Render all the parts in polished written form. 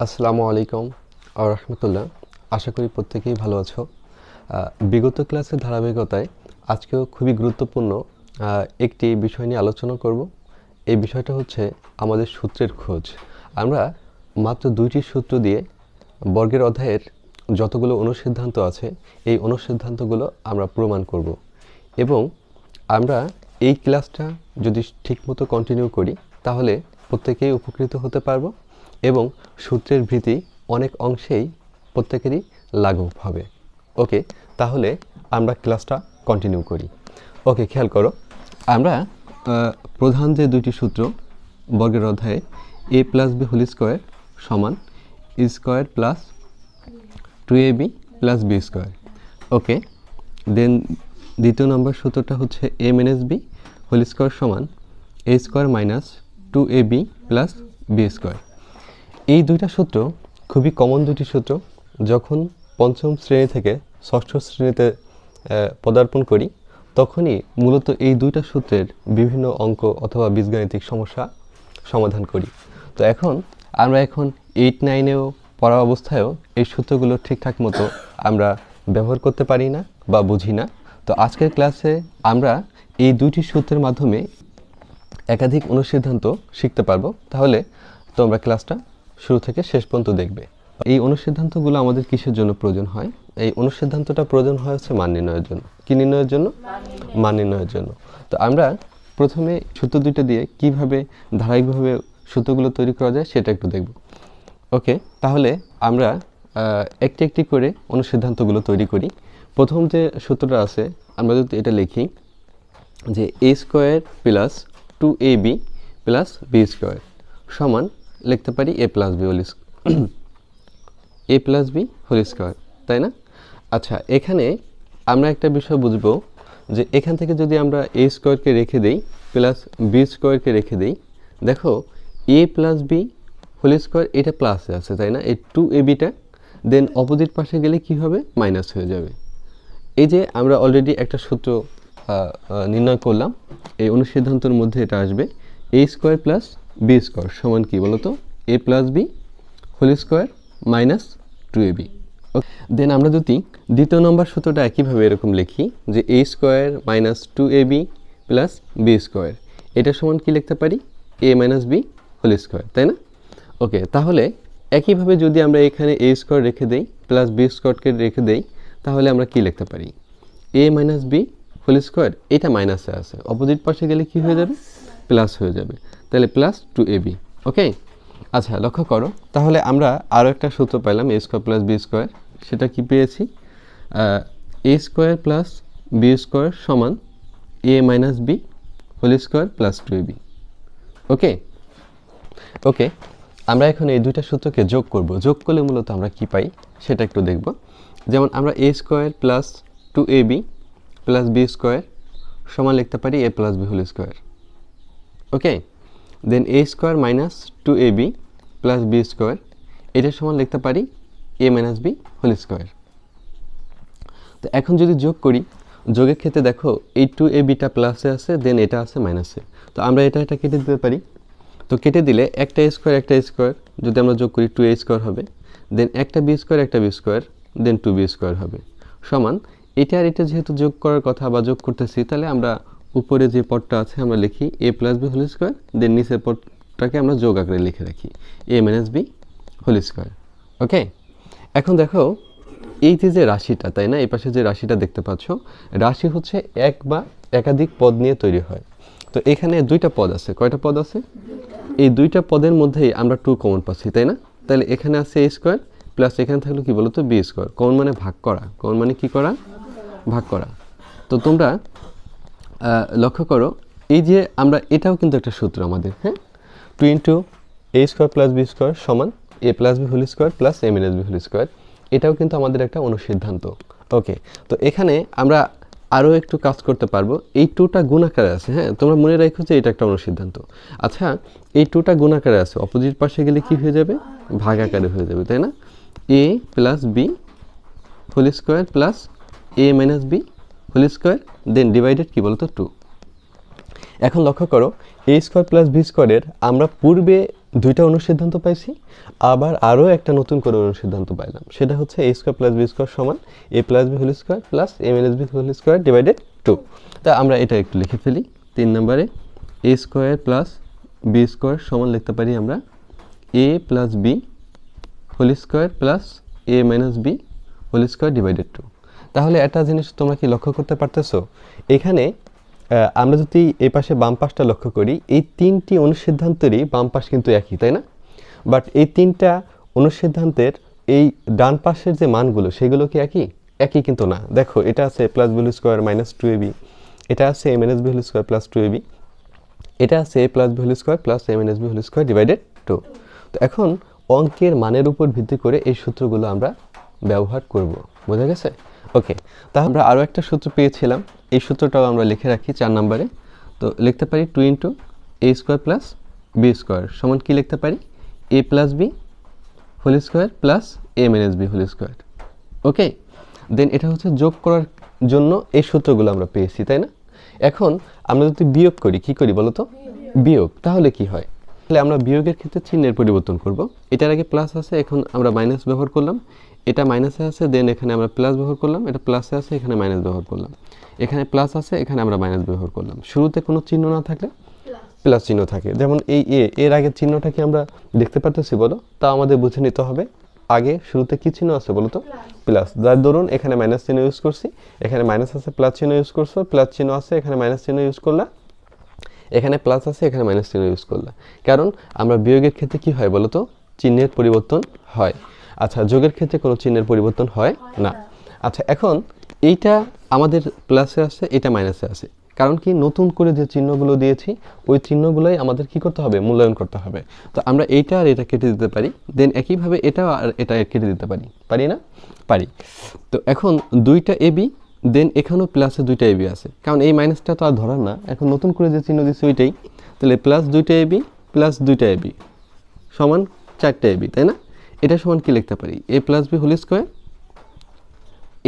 আসসালামু আলাইকুম ওয়া রাহমাতুল্লাহ। আশা করি প্রত্যেকেই ভালো আছো। বিগত ক্লাসের ধারাবাহিকতায় আজকেও খুবই গুরুত্বপূর্ণ একটি বিষয় নিয়ে আলোচনা করব। এই বিষয়টা হচ্ছে আমাদের সূত্রের খোঁজ। আমরা মাত্র 2টি সূত্র দিয়ে বর্গের অধ্যায়ের যতগুলো অনুসিদ্ধান্ত আছে এই অনুসিদ্ধান্তগুলো আমরা প্রমাণ করব এবং আমরা এই ক্লাসটা যদি ঠিকমতো কন্টিনিউ করি তাহলে প্রত্যেকেই উপকৃত হতে পারবো এবং সূত্রের ভীতি অনেক অংশেই প্রত্যেকেরই লাঘব হবে। ওকে, তাহলে আমরা ক্লাসটা কন্টিনিউ করি। ওকে, খেয়াল করো, আমরা প্রধান যে দুইটি সূত্র বর্গের অধ্যায়ে a plus B whole square সমান A square plus 2ab plus B square. Okay, then দ্বিতীয় নম্বর সূত্রটা হচ্ছে a minus B whole square সমান A square minus 2ab plus B square. এই দুইটা সূত্র খুবই কমন দুটি সূত্র। যখন পঞ্চম শ্রেণী থেকে ষষ্ঠ শ্রেণীতে পদার্পণ করি তখনই মূলত এই দুইটা সূত্রের বিভিন্ন অঙ্ক অথবা বীজগাণিতিক সমস্যা সমাধান করি। তো আমরা 8-9-এও পড়া অবস্থায়ও এই সূত্রগুলো ঠিকঠাক মতো আমরা ব্যবহার করতে পারি না বা বুঝি না। তো আজকের ক্লাসে আমরা এই দুইটি সূত্রের মাধ্যমে একাধিক অনুসিদ্ধান্ত শিখতে পারবো। তাহলে তোমরা ক্লাসটা শুরু থেকে শেষ পর্যন্ত দেখবে। এই অনুসিদ্ধান্তগুলো আমাদের কিসের জন্য প্রয়োজন হয়? এই অনুসিদ্ধান্তটা প্রয়োজন হয় হচ্ছে মান নির্ণয়ের জন্য। কি নির্ণয়ের জন্য? মান নির্ণয়ের জন্য। তো আমরা প্রথমে সূত্র দুইটা দিয়ে কিভাবে ধারাবাহিকভাবে সূত্রগুলো তৈরি করা যায় সেটা একটু দেখব। ওকে, তাহলে আমরা একটি একটি করে অনুসিদ্ধান্তগুলো তৈরি করি। প্রথম যে সূত্রটা আছে আমরা যদি এটা লিখি যে A square plus 2ab plus B square সমান লিখতে পারি এ plus B whole A plus B whole square, তাই না? আচ্ছা, এখানে আমরা একটা বিষয় বুঝবো যে এখান থেকে যদি আমরা এ স্কোয়ারকে রেখে দেই প্লাস বি স্কোয়ারকে রেখে দেই, দেখো এ প্লাস বি হোল স্কোয়ার এটা প্লাসে আছে, তাই না? এই 2abটা দেন অপোজিট পাশে গেলে কি হবে? মাইনাস হয়ে যাবে। এই যে আমরা অলরেডি একটা সূত্র নির্ণয় করলাম, এই অনুসিদ্ধান্তের মধ্যে এটা আসবে A square plus B square সমান কি বলতো? A plus B whole square minus 2ab। Then আমরা যদি দ্বিতীয় নম্বর সূত্রটা একইভাবে এরকম লিখি যে A square minus 2ab plus B square এটা সমান কি লিখতে পারি? এ মাইনাস বি হোল স্কোয়ার, তাই না? ওকে, তাহলে একইভাবে যদি আমরা এখানে এ স্কোয়ার রেখে দেই প্লাস বি স্কোয়ারকে রেখে দেই তাহলে আমরা কি লিখতে পারি? এ মাইনাস বি হোল স্কোয়ার এটা মাইনাসে আছে, অপোজিট পাশে গেলে কি হয়ে যাবে? প্লাস হয়ে যাবে, তাহলে প্লাস 2ab। ওকে, আচ্ছা লক্ষ্য করো, তাহলে আমরা আরও একটা সূত্র পাইলাম a square plus B square. সেটা কি পেয়েছি? A square plus B square সমান a minus B whole square plus 2ab। Okay okay, আমরা এখন এই দুইটা সূত্রকে যোগ করব। যোগ করলে মূলত আমরা কি পাই সেটা একটু দেখব। যেমন আমরা a square plus 2ab plus B square সমান লিখতে পারি এ plus B whole square. Okay, then a square minus 2ab plus B square এটার সমান লিখতে পারি এ মাইনাস বি হোল স্কোয়ার। তো এখন যদি যোগ করি, যোগের ক্ষেত্রে দেখো এই 2abটা প্লাসে আছে, দেন এটা আছে মাইনাসে। তো আমরা এটা কেটে দিতে পারি। তো কেটে দিলে একটা স্কোয়ার যদি আমরা যোগ করি 2a স্কোয়ার হবে, দেন একটা B square then 2b square হবে সমান এটা আর এটা যেহেতু যোগ করার কথা বা যোগ করতেছি তাহলে আমরা উপরে যে পদটা আছে আমরা লিখি এ প্লাস বি হোল স্কোয়ার, দেন নিচের পদটাকে আমরা যোগ আকারে লিখে রাখি এ মাইনাস বি হোল স্কোয়ার। ওকে, এখন দেখো এই যে রাশিটা, তাই না? এই পাশে যে রাশিটা দেখতে পাচ্ছ, রাশি হচ্ছে এক বা একাধিক পদ নিয়ে তৈরি হয়। তো এখানে দুইটা পদ আছে। কয়টা পদ আছে? এই দুইটা পদের মধ্যেই আমরা 2 কমন পাচ্ছি, তাই না? তাহলে এখানে আছে এ স্কোয়ার প্লাস এখানে থাকলো কি বলতো? B square. কমন মানে ভাগ করা। কমন মানে কি করা? ভাগ করা। তো তোমরা লক্ষ্য করো, এই যে আমরা এটাও কিন্তু একটা সূত্র আমাদের, হ্যাঁ, 2 into a square plus B square সমান a plus B whole square plus a minus B whole square. এটাও কিন্তু আমাদের একটা অনুসিদ্ধান্ত। ওকে, তো এখানে আমরা আরও একটু কাজ করতে পারবো। এই 2টা গুণ আকারে আছে, হ্যাঁ, তোমরা মনে রাখো যে এটা একটা অনুসিদ্ধান্ত। আচ্ছা, এই 2টা গুণ আকারে আছে, অপোজিট পাশে গেলে কি হয়ে যাবে? ভাগ আকারে হয়ে যাবে, তাই না? A plus B whole square plus a minus B whole square then divided কি বলতো? 2। এখন লক্ষ্য করো এ স্কোয়ার প্লাস বি স্কোয়ারের আমরা পূর্বে দুইটা অনুসিদ্ধান্ত পাইছি, আবার আরও একটা নতুন করে অনুসিদ্ধান্ত পাইলাম, সেটা হচ্ছে a square plus B square সমান a plus B whole square plus a minus B whole square divided 2। তা আমরা এটা একটু লিখে ফেলি। 3 নম্বরে a square plus B square সমান লিখতে পারি আমরা a plus B whole square plus a minus B whole square divided 2। তাহলে একটা জিনিস তোমরা কি লক্ষ্য করতে পারতেছো, এখানে আমরা যদি এই পাশে বাম পাশটা লক্ষ্য করি, এই তিনটি অনুসিদ্ধান্তেরই বাম পাশ কিন্তু একই, তাই না? বাট এই তিনটা অনুসিদ্ধান্তের এই ডান পাশের যে মানগুলো সেগুলো কি একই? একই কিন্তু না। দেখো, এটা আছে a plus B whole square minus 2ab, এটা আছে a minus B whole square plus 2ab, এটা আছে a plus B whole square plus a minus B whole square divided 2। তো এখন অঙ্কের মানের উপর ভিত্তি করে এই সূত্রগুলো আমরা ব্যবহার করব, বোঝা গেছে? ওকে, তাহলে আমরা আরও একটা সূত্র পেয়েছিলাম, এই সূত্রটাও আমরা লিখে রাখি 4 নম্বরে। তো লিখতে পারি 2 into a square plus B square সমান কি লিখতে পারি a plus B whole square plus a minus B whole square. Okay, then এটা হচ্ছে যোগ করার জন্য এই সূত্রগুলো আমরা পেয়েছি, তাই না? এখন আমরা যদি বিয়োগ করি, কি করি বলো তো? বিয়োগ। তাহলে কি হয়? তাহলে আমরা বিয়োগের ক্ষেত্রে চিহ্নের পরিবর্তন করব। এটার আগে প্লাস আছে, এখন আমরা মাইনাস ব্যবহার করলাম। এটা মাইনাসে আছে, দেন এখানে আমরা প্লাস ব্যবহার করলাম। এটা প্লাসে আছে, এখানে মাইনাস ব্যবহার করলাম। এখানে প্লাস আছে, এখানে আমরা মাইনাস ব্যবহার করলাম। শুরুতে কোনো চিহ্ন না থাকলে প্লাস চিহ্ন থাকে, যেমন এই এর আগের চিহ্নটা কি আমরা দেখতে পারতেছি বলো? তা আমাদের বুঝে নিতে হবে আগে শুরুতে কি চিহ্ন আছে বলো তো? প্লাস। যার দরুন এখানে মাইনাস চিহ্ন ইউজ করছি, এখানে মাইনাস আছে, প্লাস চিহ্ন ইউজ করছো, প্লাস চিহ্ন আছে, এখানে মাইনাস চিহ্ন ইউজ করলা, এখানে প্লাস আছে, এখানে মাইনাস চিহ্ন ইউজ করলা। কারণ আমরা বিয়োগের ক্ষেত্রে কি হয় বলো তো? চিহ্নের পরিবর্তন হয়। আচ্ছা, যোগের ক্ষেত্রে কোনো চিহ্নের পরিবর্তন হয় না। আচ্ছা, এখন এইটা আমাদের প্লাসে আছে, এটা মাইনাসে আছে, কারণ কি নতুন করে যে চিহ্নগুলো দিয়েছি ওই চিহ্নগুলোই আমাদের কি করতে হবে? মূল্যায়ন করতে হবে। তো আমরা এইটা আর এটা কেটে দিতে পারি, দেন একইভাবে এটাও আর এটা কেটে দিতে পারি, পারি না? পারি। তো এখন দুইটা এবি, দেন এখানেও প্লাসে দুইটা এবি আছে, কারণ এই মাইনাসটা তো আর ধরার না, এখন নতুন করে যে চিহ্ন দিচ্ছি ওইটাই। তাহলে প্লাস দুইটা এবি প্লাস দুইটা এবি সমান 4টা এবি, তাই না? এটা সমান কি লিখতে পারি? a plus B whole square,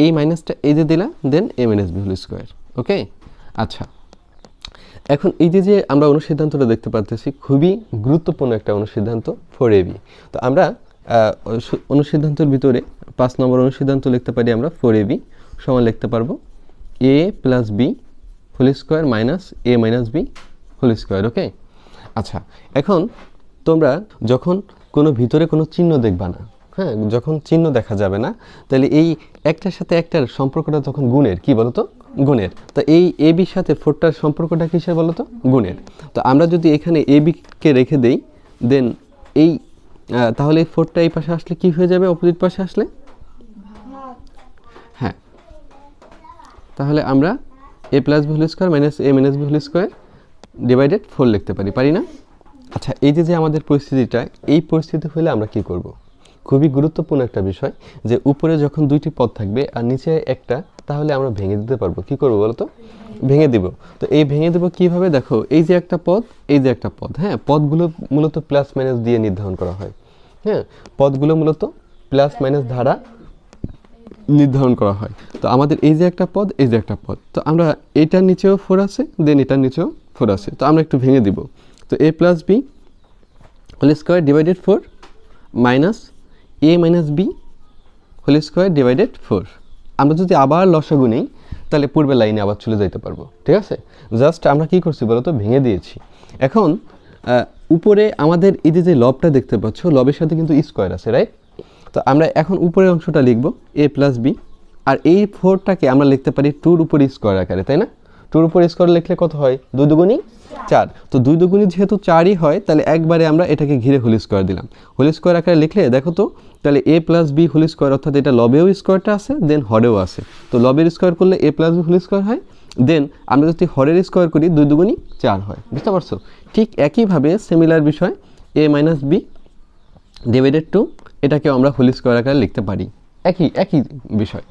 এই মাইনাসটা এই যে দিলাম, then a minus B whole square. Okay, আচ্ছা, এখন এই যে আমরা অনুসিদ্ধান্তটা দেখতে পাচ্ছি, খুবই গুরুত্বপূর্ণ একটা অনুসিদ্ধান্ত 4ab। তো আমরা অনুসিদ্ধান্তের ভিতরে 5 নম্বর অনুসিদ্ধান্ত লিখতে পারি আমরা 4ab সমান লিখতে পারবো a plus B whole square minus a minus B whole square. Okay, আচ্ছা, এখন তোমরা যখন কোনো ভিতরে কোনো চিহ্ন দেখবা না, হ্যাঁ, যখন চিহ্ন দেখা যাবে না, তাহলে এই একটার সাথে একটার সম্পর্কটা তখন গুণের, কি বলো তো? গুণের। তো এই এ বির সাথে 4টার সম্পর্কটা কিসের বলো তো? গুণের। তো আমরা যদি এখানে এ বিকে রেখে দেই, দেন এই তাহলে এই 4টা এই পাশে আসলে কি হয়ে যাবে? অপোজিট পাশে আসলে, হ্যাঁ, তাহলে আমরা a plus B whole square minus a minus B whole square divided 4 লিখতে পারি, পারি না? আচ্ছা, এই যে আমাদের পরিস্থিতিটা, এই পরিস্থিতি হলে আমরা কি করব? খুবই গুরুত্বপূর্ণ একটা বিষয়, যে উপরে যখন দুইটি পদ থাকবে আর নিচে একটা, তাহলে আমরা ভেঙে দিতে পারবো। কি করবো বলো তো? ভেঙে দিব। তো এই ভেঙে দেবো কিভাবে? দেখো, এই যে একটা পদ, এই যে একটা পদ, হ্যাঁ, পদগুলো মূলত প্লাস মাইনাস দিয়ে নির্ধারণ করা হয়। হ্যাঁ, পদগুলো মূলত প্লাস মাইনাস দ্বারা নির্ধারণ করা হয়। তো আমাদের এই যে একটা পদ, এই যে একটা পদ, তো আমরা এটার নিচেও 4 আছে, দেন এটার নিচেও 4 আছে, তো আমরা একটু ভেঙে দিব। তো a plus B whole square divided 4 minus a minus B whole square divided 4। আমরা যদি আবার লসাগু নেই, তাহলে পূর্বের লাইনে আবার চলে যাইতে পারবো, ঠিক আছে? জাস্ট আমরা কি করছি বলো তো? ভেঙে দিয়েছি। এখন উপরে আমাদের এই যে লবটা দেখতে পাচ্ছ, লবের সাথে কিন্তু স্কোয়ার আছে, রাইট? তো আমরা এখন উপরের অংশটা লিখব a প্লাস বি, আর এই 4টাকে আমরা লিখতে পারি 2-র উপর স্কোয়ার আকারে, তাই না? 2-র উপর স্কোয়ার লিখলে কত হয়? 2 দুগুণী 4। তো 2 দুগুণী যেহেতু 4ই হয়, তাহলে একবারে আমরা এটাকে ঘিরে হোল স্কোয়ার দিলাম। হোল স্কোয়ার আকারে লিখলে দেখো তো, তাহলে a plus B whole square, অর্থাৎ এটা লবেও স্কোয়ারটা আছে, দেন হরেও আছে। তো লবের স্কোয়ার করলে a plus B whole square হয়, দেন আমরা যদি হরের স্কোয়ার করি 2 দুগুণী 4 হয়। বুঝতে পারছো? ঠিক একইভাবে সিমিলার বিষয় a মাইনাস বি ডিভাইডেড 2, এটাকেও আমরা হোল স্কোয়ার আকারে লিখতে পারি, একই বিষয়।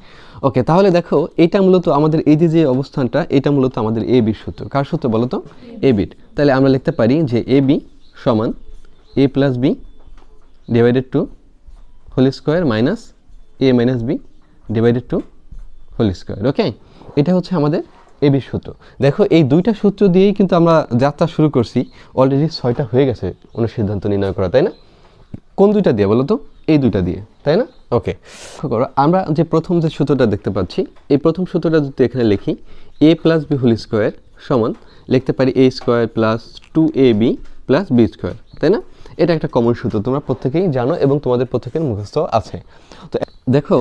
ওকে, তাহলে দেখো, এটা মূলত আমাদের এই যে অবস্থানটা, এটা মূলত আমাদের এ বির সূত্র। কার সূত্র বলো তো? এ বির। তাহলে আমরা লিখতে পারি যে এ বি সমান a plus b divided 2 whole square minus a minus b divided 2 whole square. Okay, এটা হচ্ছে আমাদের এবি সূত্র। দেখো এই দুইটা সূত্র দিয়েই কিন্তু আমরা যাত্রা শুরু করছি, অলরেডি 6টা হয়ে গেছে অনুসিদ্ধান্ত নির্ণয় করা, তাই না? কোন দুইটা দিয়ে বলো তো? এই দুইটা দিয়ে, তাই না? ওকে, করো আমরা যে প্রথম যে সূত্রটা দেখতে পাচ্ছি, এই প্রথম সূত্রটা যদি এখানে লিখি, a plus B whole square সমান লিখতে পারি a square plus 2ab plus B square, তাই না? এটা একটা কমন সূত্র, তোমরা প্রত্যেকেই জানো এবং তোমাদের প্রত্যেকের মুখস্থ আছে। তো দেখো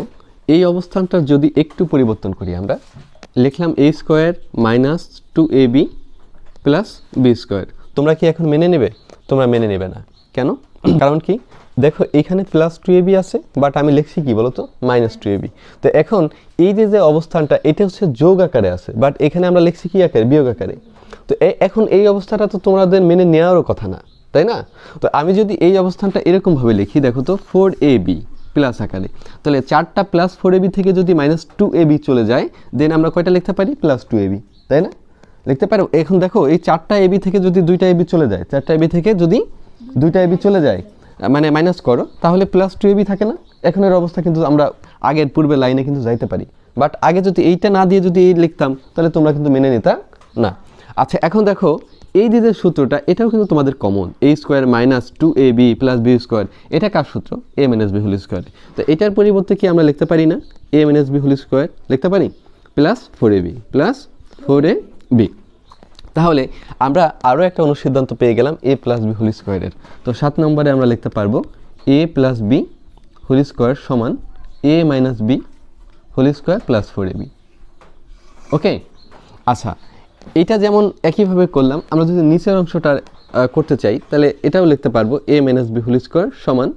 এই অবস্থানটা যদি একটু পরিবর্তন করি, আমরা লিখলাম a square minus 2ab plus B square. তোমরা কি এখন মেনে নেবে? তোমরা মেনে নেবে না, কেন? কারণ কি, দেখো এখানে প্লাস 2ab আছে, বাট আমি লিখছি কি বলো তো, মাইনাস 2ab। তো এখন এই যে অবস্থানটা, এটা হচ্ছে যোগ আকারে আছে, বাট এখানে আমরা লিখছি কি আকারে, বিয়োগ আকারে। তো এখন এই অবস্থাটা তো তোমাদের মেনে নেওয়ারও কথা না, তাই না? তো আমি যদি এই অবস্থানটা এরকমভাবে লিখি, দেখো তো 4ab প্লাস আকারে, তাহলে 4টা প্লাস 4ab থেকে যদি মাইনাস 2ab চলে যায়, দেন আমরা কয়টা লিখতে পারি, প্লাস 2ab, তাই না? লিখতে পারো। এখন দেখো এই 4টা ab থেকে যদি 2টা ab চলে যায়, 4টা ab থেকে যদি 2টা ab চলে যায়, মানে মাইনাস করো, তাহলে প্লাস 2ab থাকে না? এখনের অবস্থা কিন্তু আমরা আগের পূর্বে লাইনে কিন্তু যাইতে পারি, বাট আগে যদি এইটা না দিয়ে যদি এই লিখতাম, তাহলে তোমরা কিন্তু মেনে নিতা না। আচ্ছা, এখন দেখো এই যে সূত্রটা, এটাও কিন্তু তোমাদের common, a square minus 2ab plus B square. এটা কার সূত্র? a minus B whole square. তো এটার পরিবর্তে কি আমরা লিখতে পারি না a minus B whole square লিখতে পারি, প্লাস 4ab প্লাস 4ab। তাহলে আমরা আরও একটা অনুসিদ্ধান্ত পেয়ে গেলাম a প্লাস বি হোল স্কোয়ারের। তো 7 নম্বরে আমরা লিখতে পারবো a plus B whole square সমান a minus B whole square plus 4ab। Okay, আচ্ছা, এটা যেমন একইভাবে করলাম, আমরা যদি নিচের অংশটা করতে চাই, তাহলে এটাও লিখতে পারবো a minus B whole square সমান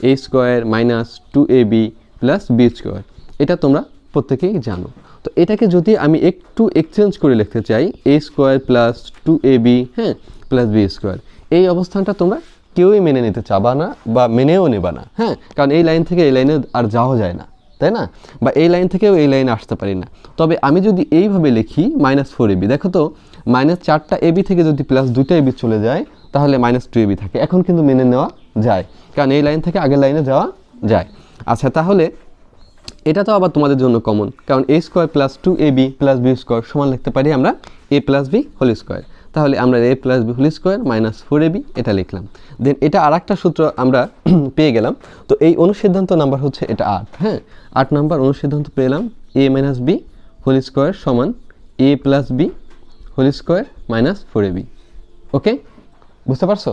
a square minus 2ab plus B square. এটা তোমরা প্রত্যেকেই জানো। তো এটাকে যদি আমি একটু এক্সচেঞ্জ করে লিখতে চাই, a স্কোয়ার প্লাস 2ab, হ্যাঁ, প্লাস বি স্কোয়ার, এই অবস্থানটা তোমরা কেউই মেনে নিতে চাবা না বা মেনেও নেবা না, হ্যাঁ, কারণ এই লাইন থেকে এই লাইনে আর যাওয়া যায় না, তাই না? বা এই লাইন থেকেও এই লাইনে আসতে পারি না। তবে আমি যদি এইভাবে লিখি মাইনাস 4ab, দেখো তো মাইনাস 4টা ab থেকে যদি প্লাস 2টা ab চলে যায়, তাহলে মাইনাস 2ab থাকে। এখন কিন্তু মেনে নেওয়া যায়, কারণ এই লাইন থেকে আগের লাইনে যাওয়া যায়। আচ্ছা, তাহলে এটা তো আবার তোমাদের জন্য কমন, কারণ a square plus 2ab plus B square সমান লিখতে পারি আমরা a plus B whole square. তাহলে আমরা a plus B whole square minus 4ab এটা লিখলাম। দেন এটা আর একটা সূত্র আমরা পেয়ে গেলাম। তো এই অনুসিদ্ধান্ত নাম্বার হচ্ছে এটা 8, হ্যাঁ, 8 নাম্বার অনুসিদ্ধান্ত পেলাম a minus B whole square সমান a plus B whole square minus 4ab। Okay, বুঝতে পারছো?